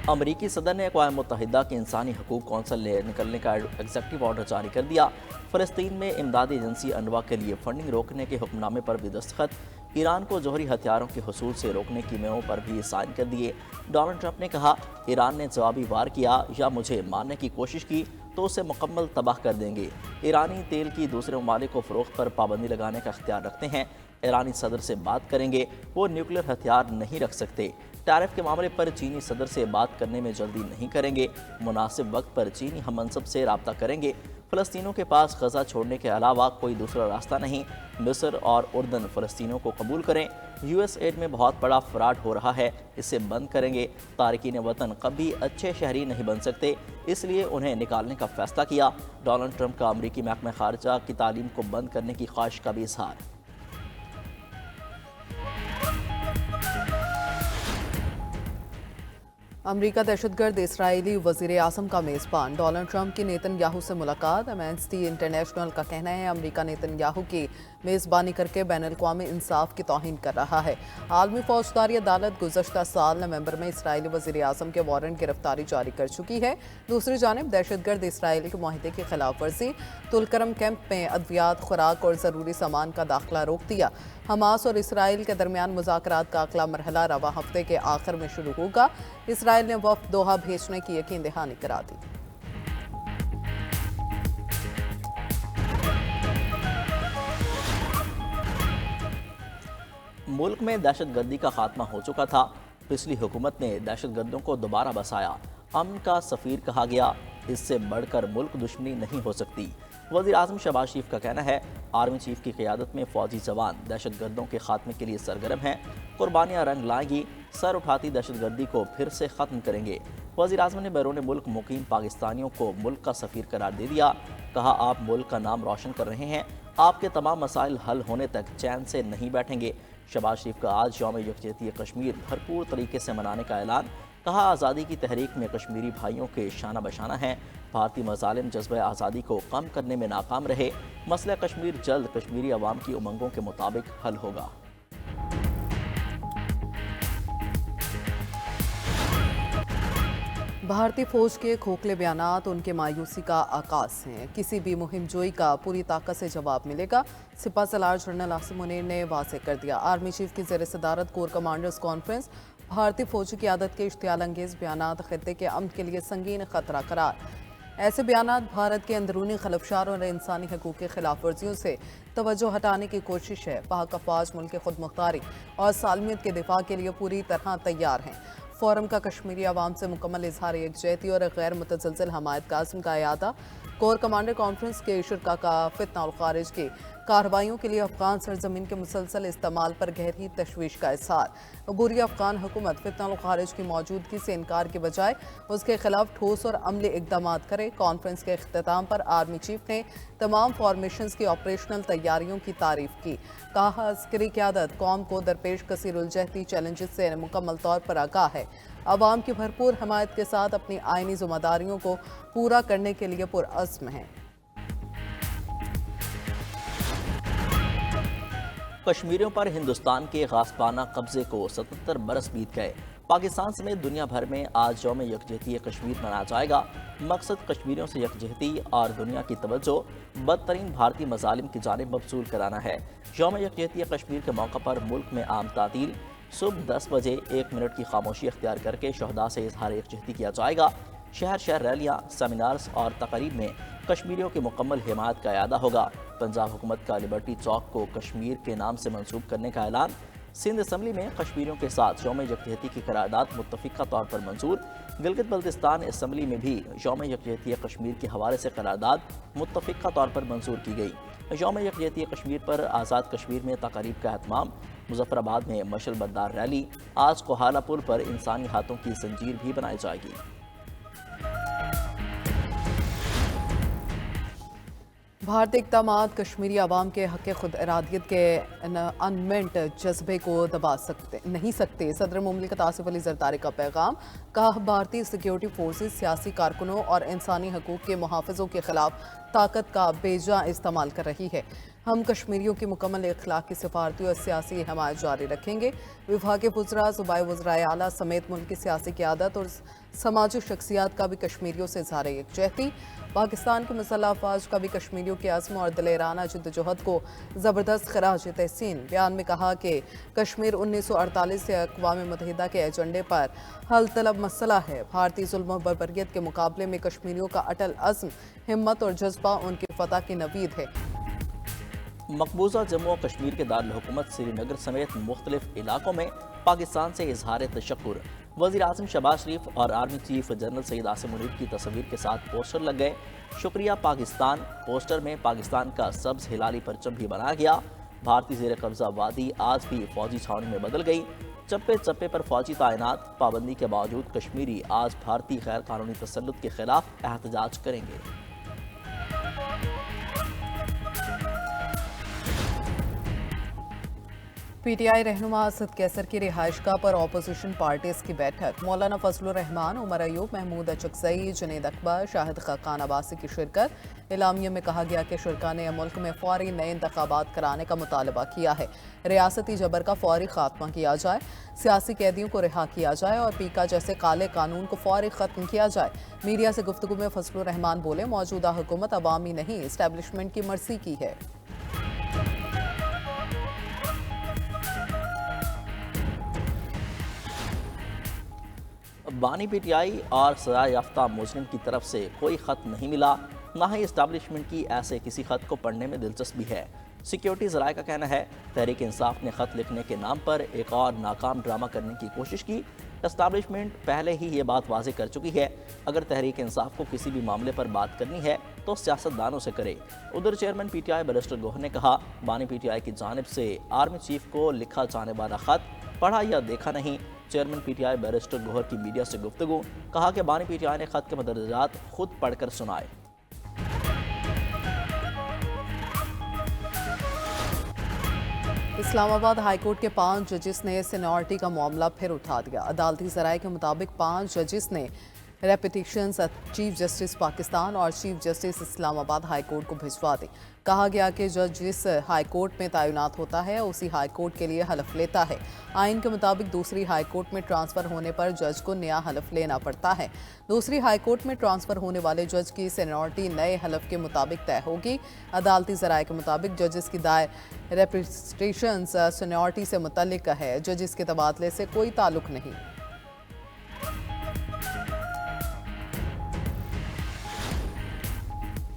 امریکی صدر نے اقوام متحدہ کے انسانی حقوق کونسل سے نکلنے کا ایگزیکٹو آرڈر جاری کر دیا۔ فلسطین میں امدادی ایجنسی انوا کے لیے فنڈنگ روکنے کے حکم نامے پر بھی دستخط۔ ایران کو جوہری ہتھیاروں کے حصول سے روکنے کی میعوں پر بھی سائن کر دیے۔ ڈونلڈ ٹرمپ نے کہا، ایران نے جوابی وار کیا یا مجھے مارنے کی کوشش کی تو اسے مکمل تباہ کر دیں گے۔ ایرانی تیل کی دوسرے ممالک کو فروخت پر پابندی لگانے کا اختیار رکھتے ہیں۔ ایرانی صدر سے بات کریں گے، وہ نیوکلیر ہتھیار نہیں رکھ سکتے۔ ٹیرف کے معاملے پر چینی صدر سے بات کرنے میں جلدی نہیں کریں گے۔ مناسب وقت پر چینی ہم منصب سے رابطہ کریں گے۔ فلسطینیوں کے پاس غزہ چھوڑنے کے علاوہ کوئی دوسرا راستہ نہیں۔ مصر اور اردن فلسطینیوں کو قبول کریں۔ یو ایس ایڈ میں بہت بڑا فراڈ ہو رہا ہے، اسے بند کریں گے۔ تارکین وطن کبھی اچھے شہری نہیں بن سکتے، اس لیے انہیں نکالنے کا فیصلہ کیا۔ ڈونلڈ ٹرمپ کا امریکی محکمہ خارجہ کی تعلیم کو بند کرنے کی خواہش کا بھی اظہار۔ امریکہ دہشت گرد اسرائیلی وزیر اعظم کا میزبان، ڈونلڈ ٹرمپ کی نیتن یاہو سے ملاقات۔ ایمنسٹی انٹرنیشنل کا کہنا ہے امریکہ نیتن یاہو کی میزبانی کر کے بین الاقوامی انصاف کی توہین کر رہا ہے۔ عالمی فوجداری عدالت گزشتہ سال نومبر میں اسرائیلی وزیر اعظم کے وارنٹ گرفتاری جاری کر چکی ہے۔ دوسری جانب دہشت گرد اسرائیل کے معاہدے کی خلاف ورزی، طولکرم کیمپ میں ادویات، خوراک اور ضروری سامان کا داخلہ روک دیا۔ حماس اور اسرائیل کے درمیان مذاکرات کا اگلا مرحلہ رواں ہفتے کے آخر میں شروع ہوگا۔ اسرائیل نے وفد دوحہ بھیجنے کی یقین دہانی کرا دی۔ ملک میں دہشت گردی کا خاتمہ ہو چکا تھا، پچھلی حکومت نے دہشت گردوں کو دوبارہ بسایا، امن کا سفیر کہا گیا، اس سے بڑھ کر ملک دشمنی نہیں ہو سکتی۔ وزیر اعظم شہباز شریف کا کہنا ہے، آرمی چیف کی قیادت میں فوجی جوان دہشت گردوں کے خاتمے کے لیے سرگرم ہیں، قربانیاں رنگ لائیں گی، سر اٹھاتی دہشت گردی کو پھر سے ختم کریں گے۔ وزیر اعظم نے بیرون ملک مقیم پاکستانیوں کو ملک کا سفیر قرار دے دیا، کہا آپ ملک کا نام روشن کر رہے ہیں، آپ کے تمام مسائل حل ہونے تک چین سے نہیں بیٹھیں گے۔ شہباز شریف کا آج یوم یکجہتی کشمیر بھرپور طریقے سے منانے کا اعلان، کہا آزادی کی تحریک میں کشمیری بھائیوں کے شانہ بشانہ ہیں، بھارتی مظالم جذبہ آزادی کو کم کرنے میں ناکام رہے، مسئلہ کشمیر جلد کشمیری عوام کی امنگوں کے مطابق حل ہوگا۔ بھارتی فوج کے کھوکھلے بیانات ان کے مایوسی کا آغاز ہیں، کسی بھی مہم جوئی کا پوری طاقت سے جواب ملے گا، سپہ سالار جنرل عاصم منیر نے واضح کر دیا۔ آرمی چیف کی زیر صدارت کور کمانڈرز کانفرنس، بھارتی فوجی قیادت کے اشتعال انگیز بیانات خطے کے امن کے لیے سنگین خطرہ قرار۔ ایسے بیانات بھارت کے اندرونی خلفشار اور انسانی حقوق کی خلاف ورزیوں سے توجہ ہٹانے کی کوشش ہے۔ پاک افواج ملک کی خود مختاری اور سالمیت کے دفاع کے لیے پوری طرح تیار ہیں۔ فورم کا کشمیری عوام سے مکمل اظہار یکجہتی اور غیر متزلزل حمایت کا عزم کا اعادہ۔ کور کمانڈر کانفرنس کے شرکاء کا فتنہ الخارج کی کارروائیوں کے لیے افغان سرزمین کے مسلسل استعمال پر گہری تشویش کا اظہار۔ عبوری افغان حکومت فتنہ الخارج کی موجودگی سے انکار کے بجائے اس کے خلاف ٹھوس اور عملی اقدامات کرے۔ کانفرنس کے اختتام پر آرمی چیف نے تمام فارمیشنز کی آپریشنل تیاریوں کی تعریف کی، کہا عسکری قیادت قوم کو درپیش کثیر الجہتی چیلنجز سے مکمل طور پر آگاہ ہے، عوام کی بھرپور حمایت کے ساتھ اپنی آئینی ذمہ داریوں کو پورا کرنے کے لیے پرعزم ہے۔ کشمیریوں پر ہندوستان کے غاصبانہ قبضے کو 77 برس بیت گئے۔ پاکستان سمیت دنیا بھر میں آج یوم یکجہتی کشمیر منایا جائے گا۔ مقصد کشمیریوں سے یکجہتی اور دنیا کی توجہ بدترین بھارتی مظالم کی جانب مبذول کرانا ہے۔ یوم یکجہتی کشمیر کے موقع پر ملک میں عام تعطیل، صبح 10 بجے 1 منٹ کی خاموشی اختیار کر کے شہداء سے اظہار یکجہتی کیا جائے گا۔ شہر شہر ریلیاں، سیمینارز اور تقاریب میں کشمیریوں کی مکمل حمایت کا اعادہ ہوگا۔ پنجاب حکومت کا لبرٹی چوک کو کشمیر کے نام سے منسوب کرنے کا اعلان۔ سندھ اسمبلی میں کشمیریوں کے ساتھ یوم یکجہتی کی قرارداد متفقہ طور پر منظور۔ گلگت بلتستان اسمبلی میں بھی یوم یکجہتی کشمیر کے حوالے سے قرارداد متفقہ طور پر منظور کی گئی۔ یوم یکجہتی کشمیر پر آزاد کشمیر میں تقاریب کا اہتمام۔ مظفر آباد میں مشعل بردار ریلی۔ آج کوہالہ پل پر انسانی ہاتھوں کی زنجیر بھی بنائی جائے گی۔ بھارتی اقدامات کشمیری عوام کے حق خود ارادیت کے انمنٹ جذبے کو دبا نہیں سکتے۔ صدر مملکت آصف علی زرداری کا پیغام، کہا بھارتی سیکیورٹی فورسز سیاسی کارکنوں اور انسانی حقوق کے محافظوں کے خلاف طاقت کا بے جا استعمال کر رہی ہے۔ हम कश्मीरियों की मुकम्मल इखलाकी सफारती और सियासी हमायत जारी रखेंगे। विफाक वज़रा, सूबाई वज़राए आला समेत मुल्क की सियासी क़यादत और समाजी शख्सियात का भी कश्मीरियों से इज़हार यकजहती। पाकिस्तान के मुसल्लह अफ़वाज का भी कश्मीरियों के अज़्म और दिलेराना जद्दोजहद को ज़बरदस्त खराज तहसीन। बयान में कहा कि कश्मीर 1948 से अक़वाम मुत्तहिदा के एजेंडे पर हल तलब मसला है। भारतीय जुल्म और बर्बरियत के मुकाबले में कश्मीरियों का अटल अज़्म, हिम्मत और जज्बा उनकी फ़तह की नवीद है। मकबूजा जम्मू और कश्मीर के दारुल-हुकूमत श्रीनगर समेत मुख्तलिफ इलाकों में पाकिस्तान से इजहार तशक्कुर। वज़ीर-ए-आज़म शहबाज शरीफ और army chief general Saeed Asim Munir की तस्वीर के साथ पोस्टर लग गए। शुक्रिया पाकिस्तान। पोस्टर में पाकिस्तान का सब्ज़ हिलाली परचम भी बनाया गया। भारतीय ज़ेर कब्ज़ा वादी आज भी फौजी छावनी में बदल गई। चप्पे चप्पे पर फौजी तैनात। पाबंदी के बावजूद कश्मीरी आज भारतीय गैर कानूनी तसल्लुत के खिलाफ एहतजाज करेंगे। पीटीआई रहनुमा असद कैसर की रिहाइशगाह पर अपोजिशन पार्टीज की बैठक। मौलाना फजलुर रहमान, उमर अयूब, महमूद अचकज़ई, जुनैद अकबर, शाहिद खान अब्बासी की शिरकत। एलामिया में कहा गया कि शुरका ने मुल्क में फौरी नए इंतखाबात कराने का मुतालबा किया है। रियासती जबर का फौरी खात्मा किया जाए, सियासी कैदियों को रिहा किया जाए और पीका जैसे काले कानून को फौरी ख़त्म किया जाए। मीडिया से गुफ्तगू में फजलुर रहमान बोले, मौजूदा हुकूमत अवामी नहीं, इस्टेब्लिशमेंट की मर्जी की है। बानी पीटीआई और सजा याफ्ता मुजरिम की तरफ से कोई ख़त नहीं मिला, ना ही इस्टेब्लिशमेंट की ऐसे किसी ख़त को पढ़ने में दिलचस्पी है। सिक्योरिटी ज़राए का कहना है तहरीक इंसाफ ने ख़त लिखने के नाम पर एक और नाकाम ड्रामा करने की कोशिश की। इस्टेब्लिशमेंट पहले ही ये बात वाज़ेह कर चुकी है, अगर तहरीक इंसाफ को किसी भी मामले पर बात करनी है तो सियासतदानों से करे। उधर चेयरमैन पीटीआई बैरिस्टर गोहर ने कहा, बानी पीटीआई की जानिब से आर्मी चीफ को लिखा जाने वाला ख़त पढ़ा या देखा नहीं। चेयरमैन पीटीआई बैरिस्टर गोहर की मीडिया से गुफ्तगू। कहा कि बानी पीटीआई ने ख़त के मदरजात खुद पढ़कर सुनाए। इस्लामाबाद हाईकोर्ट के 5 जजिस ने सीनियरिटी का मामला फिर उठा दिया। अदालती ज़राए के मुताबिक 5 जजिस ने रेपिटिशंस चीफ जस्टिस पाकिस्तान और chief justice Islamabad high court को भिजवा दी। कहा गया कि जज जिस हाई कोर्ट में तैनात होता है उसी हाई कोर्ट के लिए हलफ लेता है। आइन के मुताबिक दूसरी हाई कोर्ट में ट्रांसफ़र होने पर जज को नया हलफ लेना पड़ता है। दूसरी हाई कोर्ट में ट्रांसफ़र होने वाले जज की सीनियरिटी नए हलफ के मुताबिक तय होगी। अदालती ज़राए के मुताबिक जजेस की दायर रेपिटिशंस सीनियरिटी से मुतल्लिक है, जजेस के तबादले से कोई ताल्लुक नहीं।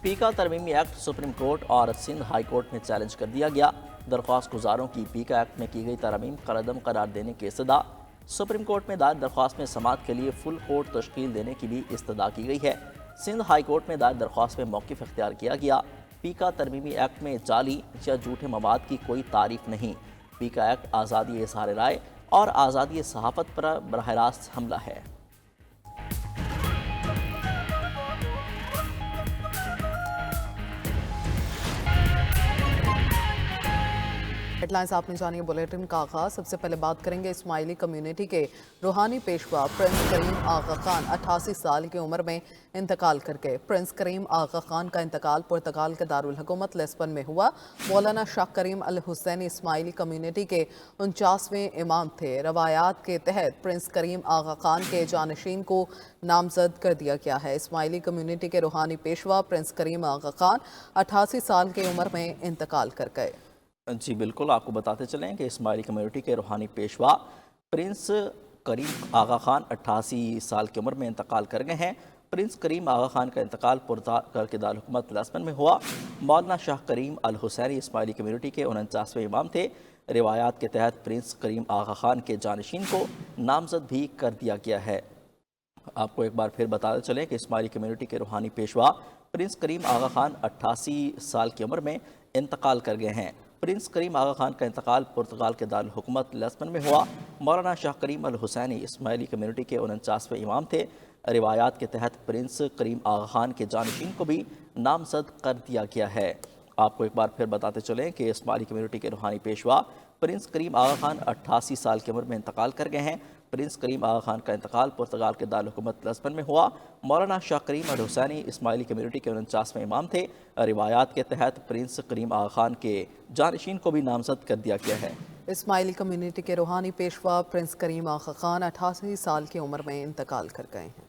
पीका तरमीमी एक्ट सुप्रीम कोर्ट और सिंध हाई कोर्ट में चैलेंज कर दिया गया। दरख्वास्त गुजारों की पीका एक्ट में की गई तरमीम कलअदम करार देने की इस्तदा। सुप्रीम कोर्ट में दायर दरख्वास्त में समाअत के लिए फुल कोर्ट तश्कील देने की भी इस्तदा की गई है। सिंध हाई कोर्ट में दायर दरख्वास्त में मौक़िफ़ इख्तियार किया गया। पीका तरमीमी एक्ट में जाली या झूठे मवाद की कोई तारीफ नहीं। पीका एक्ट आज़ादी इज़हार राय और आज़ादी सहाफ़त पर बराह रास्त हमला है। हेडलाइंस आपने जानिए बुलेटिन का आगाज। सबसे पहले बात करेंगे इस्माइली कम्युनिटी के रूहानी पेशवा प्रिंस करीम आगा खान 88 साल की उम्र में इंतकाल कर गए। प्रिंस करीम आगा खान का इंतकाल पुर्तगाल के दारुल हुकूमत लिस्बन में हुआ। मौलाना शाह करीम अल हुसैन इस्माइली कम्युनिटी के 49वें इमाम थे। रवायात के तहत प्रिंस करीम आगा खान के जानशीन को नामजद कर दिया गया है। इस्माइली कम्युनिटी के रूहानी पेशवा प्रिंस करीम आगा खान 88 साल की उम्र में इंतकाल कर गए। जी बिल्कुल, आपको बताते चलें कि इस्माइली कम्युनिटी के रूहानी पेशवा प्रिंस करीम आगा खान 88 साल की उम्र में इंतकाल कर गए हैं। प्रिंस करीम आगा खान का इंतकाल पुर्तगाल के दारुल हुकूमत लिस्बन में हुआ। मौलाना शाह करीम अल हुसैनी इस्माइली कम्युनिटी के 49वें इमाम थे। रिवायात के तहत प्रिंस करीम आगा खान के जानशीन को नामजद भी कर दिया गया है। आपको एक बार फिर बताते चलें कि इस्माइली कम्युनिटी के रूहानी पेशवा प्रिंस करीम आगा खान 88 साल की उम्र में इंतकाल कर गए हैं। प्रिंस करीम आगा खान का इंतकाल पुर्तगाल के दारुल हुकूमत लिस्बन में हुआ। मौलाना शाह करीम अल हुसैनी इस्माइली कम्युनिटी के 49वें इमाम थे। रिवायात के तहत प्रिंस करीम आगा खान के जानशीन को भी नामजद कर दिया गया है। आपको एक बार फिर बताते चलें कि इस्माइली कम्युनिटी के रूहानी पेशवा प्रिंस करीम आगा खान 88 साल की उम्र में इंतकाल कर गए हैं। प्रिंस करीम आगा खान का इंतकाल पुर्तगाल के दारुलहुकूमत लिस्बन में हुआ। मौलाना शाह करीम अल हुसैनी इस्माइली कम्युनिटी के 49वें इमाम थे। रिवायात के तहत प्रिंस करीम आगा खान के जानशीन को भी नामजद कर दिया गया है। इस्माइली कम्युनिटी के रूहानी पेशवा प्रिंस करीम आगा खान 88 साल की उम्र में इंतकाल कर गए हैं।